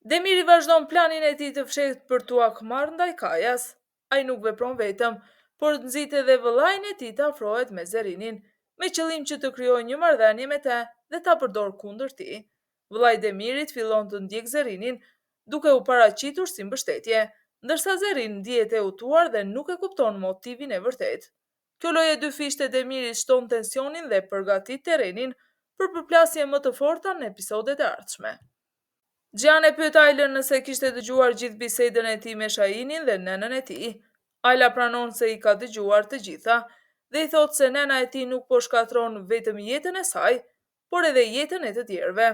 Demiri vazhdon planin e tij të fshehtë për t'u akmarrë ndaj Kajas. Ai nuk vepron vetëm, por nxit edhe vëllain e tij të afrohet me Zerinin, me qëllim që të krijojë një marrëdhënie me të dhe ta përdorë kundër tij. Vëllai i Demirit fillon të ndjek Zerinin, duke u paraqitur si mbështetje, ndërsa Zerin ndihet e hutuar dhe nuk e kupton motivin e vërtet. Kjo lojë e dy fishte e Demirit shton tensionin dhe përgatit terrenin për përplasje më të forta në episodet e ardhshme. Gjan e pyet Ailën nëse kishte dëgjuar gjithë bisedën e tij me Shahinin dhe nënën e tij. Aila pranon se i ka dëgjuar të gjitha dhe i thot se nëna e tij nuk po shkatron vetëm jetën e saj, por edhe jetën e të tjerëve.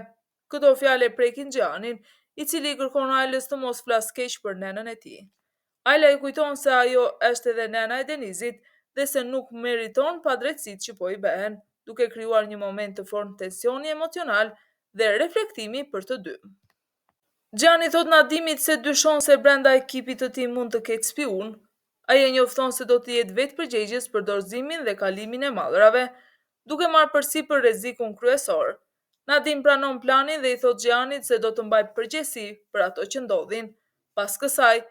Këto fjalë prekin Gjanin, i cili i kërkon Ailës të mos flas keq për nënën e tij. Aila i kujton se ajo është edhe nëna e Denizit dhe se nuk meriton padrejtësitë që po i bëhen, duke krijuar një moment të fortë tensioni emocional dhe reflektimi për të dy. Gjani thot Nadimit se dyshon se brenda ekipit të tij mund të ketë spiun. Ai e njofton se do të jetë vetë përgjegjës për dorëzimin dhe kalimin e mallrave, duke marrë përsipër rrezikun kryesor. Nadim pranon planin dhe i thot Gjanit se do të mbajë përgjegjësi për ato që ndodhin. Pas kësaj,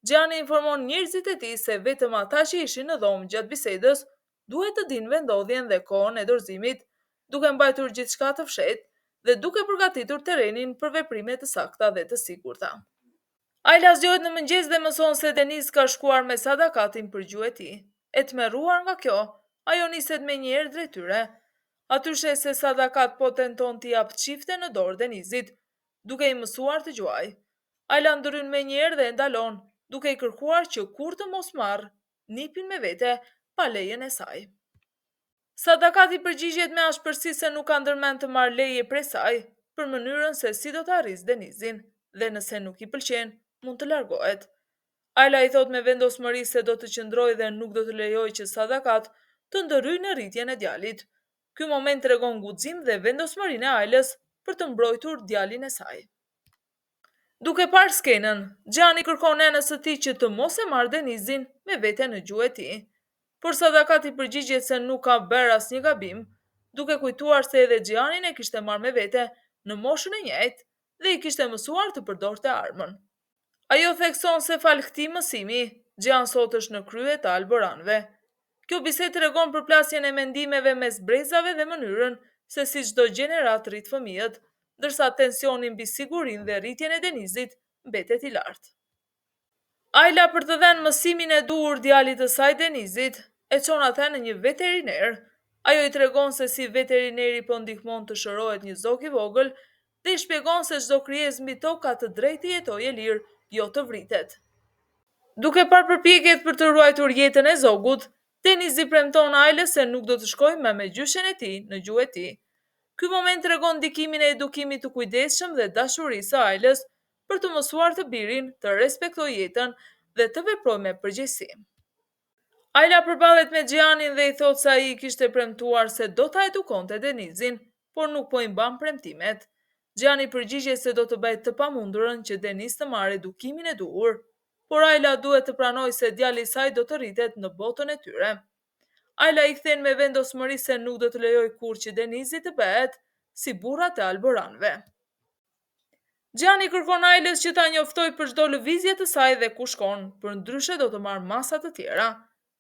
Gjani informon njerëzit e tij se vetëm ata që ishin në dhomë gjatë bisedës duhet të dinë vendodhjen dhe kohën e dorëzimit, duke mbajtur gjithçka të fshehtë dhe duke përgatitur terrenin për veprime të sakta dhe të sigurta. Aila zgjohet në mëngjes dhe mëson se Deniz ka shkuar me Sadakatin për gjuhë e tij. E tmerruar nga kjo, ajo niset menjëherë drejt tyre. Aty shes se Sadakat po tenton t'i jap çifte në dorë Denizit, duke i mësuar të gjuajë. Aila ndryn menjëherë dhe e ndalon, duke i kërkuar që kur të mos marrë nipin me vete pa lejen e saj. Sadakati përgjigjet me ashpërsi se nuk ka ndërmend të marrë leje prej saj për mënyrën se si do të arrisë Denizin dhe nëse nuk i pëlqen, mund të largohet. Aila i thot me vendosmëri se do të qëndrojë dhe nuk do të lejojë që Sadakat të ndërhyjë në rritjen e djalit. Ky moment tregon guxim dhe vendosmërinë e Ailës për të mbrojtur djalin e saj. Duke parë skenën, Gjani kërkon nënës së tij që të mos e marrë Denizin me vete në gjuhë e tij. Por Sadakati përgjigjet se nuk ka bërë asnjë gabim, duke kujtuar se edhe Gjanin e kishte marrë me vete në moshën e njëjtë dhe i kishte mësuar të përdorte armën. Ajo thekson se fal këtij mësimi, Gjan sot është në krye të alboranëve. Kjo bisedë tregon përplasjen e mendimeve mes brezave dhe mënyrën se si çdo gjenerat rrit fëmijët, ndërsa tensioni mbi sigurinë dhe rritjen e Denizit mbetet i lartë. Aila për të dhënë mësimin e duhur djalit të saj Denizit, e çon atë në një veteriner. Ajo i tregon se si veterineri po ndihmon të shërohet një zog i vogël dhe i shpjegon se çdo krijesë mbi tokë ka të drejtë të jetojë lirë, jo të vritet. Duke parë përpjekjet për të ruajtur jetën e zogut, Denizi premton Ailës se nuk do të shkojë më me gjyshen e tij në gjuhë e tij. Ky moment tregon ndikimin e edukimit të kujdesshëm dhe dashurisë së Ailës për të mësuar të birin të respektojë jetën dhe të veprojë me përgjegjësi. Aila përballet me Gjanin dhe i thot se ai kishte premtuar se do ta edukonte Denizin, por nuk po i mban premtimet. Gjani përgjigjet se do të bëjë të pamundurën që Deniz të marrë edukimin e duhur, por Aila duhet të pranojë se djali i saj do të rritet në botën e tyre. Aila i kthen me vendosmëri se nuk do të lejojë kurrë që Denizi të bëhet si burrat e alboranëve. Gjani kërkon Ailës që ta njoftojë për çdo lëvizje të saj dhe ku shkon, përndryshe do të marrë masa të tjera.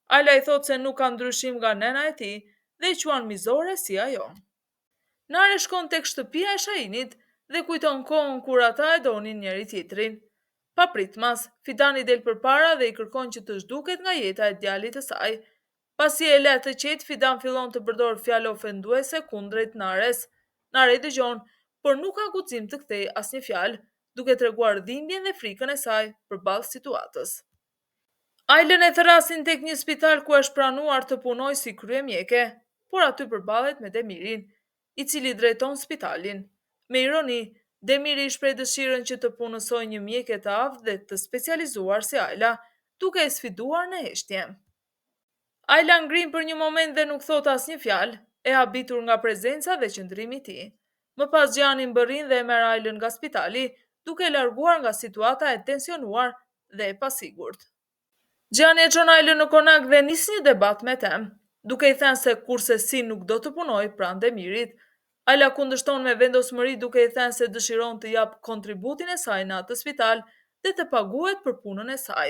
Aila i thot se nuk ka ndryshim nga nëna e tij dhe i quan mizore si ajo. Nare shkon tek shtëpia e Shahinit dhe kujton kohën kur ata e donin njëri tjetrin. Pa pritmas, Fidani del përpara dhe i kërkon që të zhduket nga jeta e djalit të saj. Pasi e le të qetë, Fidan fillon të përdor fjalë ofenduese kundrejt Nares. Nare i dëgjon, por nuk ka guxim të kthejë asnjë fjalë, duke treguar dhimbjen dhe frikën e saj përballë situatës. Ailën e thrasin tek një spital ku është pranuar të punojë si kryemjeke, por aty përballet me Demirin, i cili drejton spitalin. Me ironi, Demiri i shpreh dëshirën që të punësojë një mjeke të aftë dhe të specializuar si Aila, duke e sfiduar në heshtje. Aila ngrin për një moment dhe nuk thot asnjë fjalë, e habitur nga prezenca dhe qëndrimi i tij. Më pas Gjani mbërrin dhe e merr Ailën nga spitali, duke e larguar nga situata e tensionuar dhe e pasigurt. Gjani e çon Ailën në konak dhe nis një debat me të, duke i thënë se kurse si nuk do të punojë pranë Demirit. Ajla kundërshton me vendosmëri duke i thënë se dëshiron të jap kontributin e saj në atë spital dhe të paguhet për punën e saj.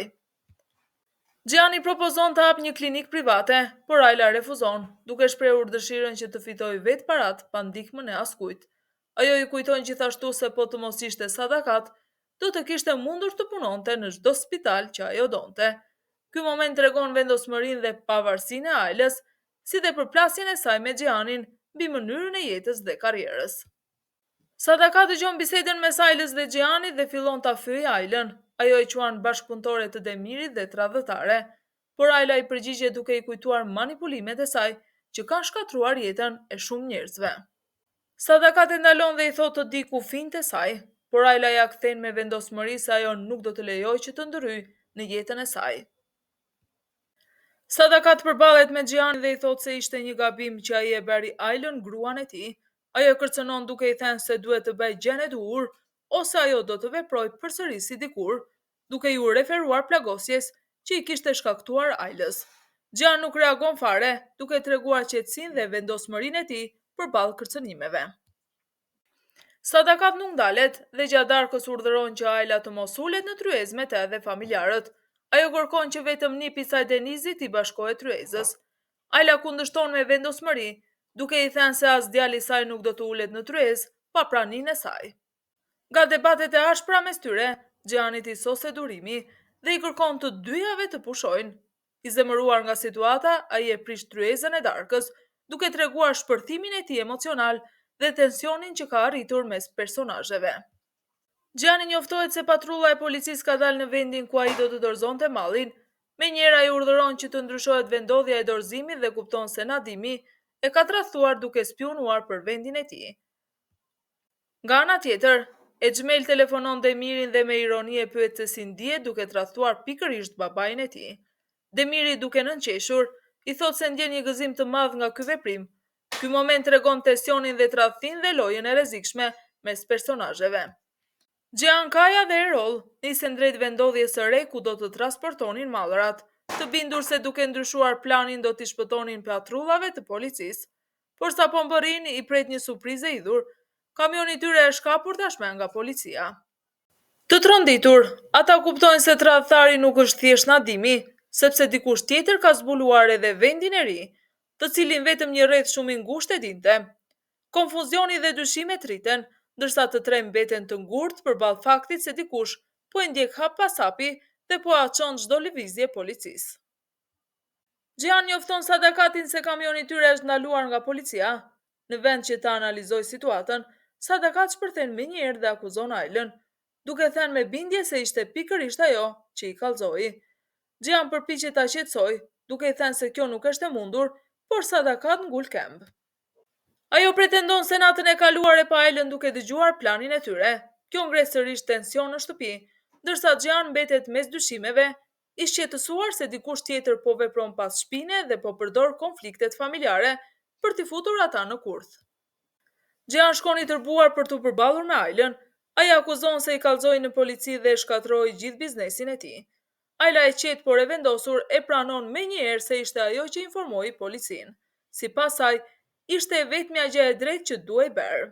Gianni propozon të hap një klinik private, por Ajla refuzon, duke shprehur dëshirën që të fitojë vetë parat pa ndihmën e askujt. Ajo i kujton gjithashtu se po të mos ishte sadakat, do të kishte mundur të punonte në çdo spital që ajo donte. Ky moment tregon vendosmërinë dhe pavarësinë e Ajlës, si dhe përplasjen e saj me Giannin mbi mënyrën e jetës dhe karrierës. Sadaka dëgjon bisedën mes Ajlës dhe Giannit dhe fillon ta fyejë Ajlën. Ajo i quan bashkëpunëtore të Demirit dhe tradhëtare, por Ajla i përgjigje duke i kujtuar manipulimet e saj që kanë shkatruar jetën e shumë njerëzve. Sadaka e ndalon dhe i thotë të di kufijtë të saj, por Ajla ja kthen me vendosmëri se ajo nuk do të lejojë që të ndryjë në jetën e saj. Sadaka përballet me Giannin dhe i thotë se ishte një gabim që ai e bëri Ajlën gruan e tij. Ajo kërcënon duke i thënë se duhet të bëjë gjën e duhur, ose ajo do të veprojë përsëri si dikur, duke ju referuar plagosjes që i kishte shkaktuar Ajlës. Gian nuk reagon fare, duke treguar qetësinë dhe vendosmërinë e tij përballë kërcënimeve. Sadakat nuk ndalet dhe gjatë darkës urdhëron që Ajla të mos ulet në tryezë me të dhe familjarët. Ajo kërkon që vetëm nipi i saj Denizit i bashkohet tryezës. Ajla kundërshton me vendosmëri, duke i thënë se as djali i saj nuk do të ulet në tryezë pa praninë e saj. Nga debatet e ashpra mes tyre, Giannit i sose durimi dhe i kërkon të dyjave të pushojnë. I zemëruar nga situata, ai e prish tryezën e darkës, duke treguar shpërthimin e tij emocional dhe tensionin që ka arritur mes personazheve. Gianni njoftohet se patrulla e policisë ka dalë në vendin ku ai do të dorëzonte mallin. Menjëherë ai urdhëron që të ndryshohet vendodhja e dorëzimit dhe kupton se Nadimi e ka tradhtuar duke spionuar për vendin e tij. Nga ana tjetër, Exhmel telefonon Demirin dhe me ironi e pyet se si ndihet duke tradhtuar pikërisht babain e tij. Demiri, duke nënqeshur, i thot se ndjen një gëzim të madh nga ky veprim. Ky moment tregon tensionin dhe tradhtinë dhe lojën e rrezikshme mes personazheve. Gian, Kaja dhe Erol nisen drejt vendodhjes së re ku do të transportonin mallrat, të bindur se duke ndryshuar planin do t'i shpëtonin patrullave të policisë. Por sa po mbërrin, i pret një surprizë e idhur. Kamioni i tyre është kapur tashmë nga policia. Të tronditur, ata kuptojnë se tradhtari nuk është thjesht Nadimi, sepse dikush tjetër ka zbuluar edhe vendin e ri, të cilin vetëm një rreth shumë i ngushtë e dinte. Konfuzioni dhe dyshimet rriten, ndërsa të tre mbeten të ngurtë përballë faktit se dikush po e ndjek hap pas hapi dhe po çon çdo lëvizje policisë. Gian njofton Sadakatin se kamioni i tyre është ndaluar nga policia. Në vend që ta analizojë situatën, Sadakat shpërthen menjëherë dhe akuzon Ajlën, duke thënë me bindje se ishte pikërisht ajo që i kallzoi. Gian përpiqet ta qetësojë, duke i thënë se kjo nuk është e mundur, por Sadakat ngul këmbë. Ajo pretendon se natën e kaluar e pa Ajlën duke dëgjuar planin e tyre. Kjo ngre sërish tension në shtëpi, ndërsa Gian mbetet mes dyshimeve, i shqetësuar se dikush tjetër po vepron pas shpine dhe po përdor konfliktet familjare për t'i futur ata në kurth. Gian shkon i tërbuar për t'u përballur me Ajlën. Ai akuzon se i kallzoi në polici dhe e shkatroi gjithë biznesin e tij. Ajla e qetë por e vendosur e pranon menjëherë se ishte ajo që informoi policinë. Sipas saj, ishte vetmja gjë e drejtë që duhej bërë.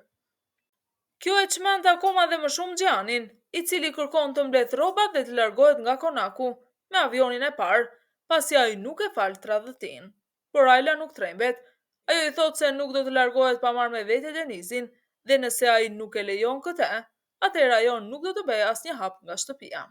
Kjo e çmend akoma dhe më shumë Giannin, i cili kërkon të mbledh rrobat dhe të largohet nga konaku me avionin e parë, pasi ai nuk e fal tradhtin. Por Ajla nuk trembet. Ajo i thot se nuk do të largohet pa marrë me vete Denizin dhe nëse ai nuk e lejon këtë, atëherë ajo nuk do të bëjë asnjë hap nga shtëpia.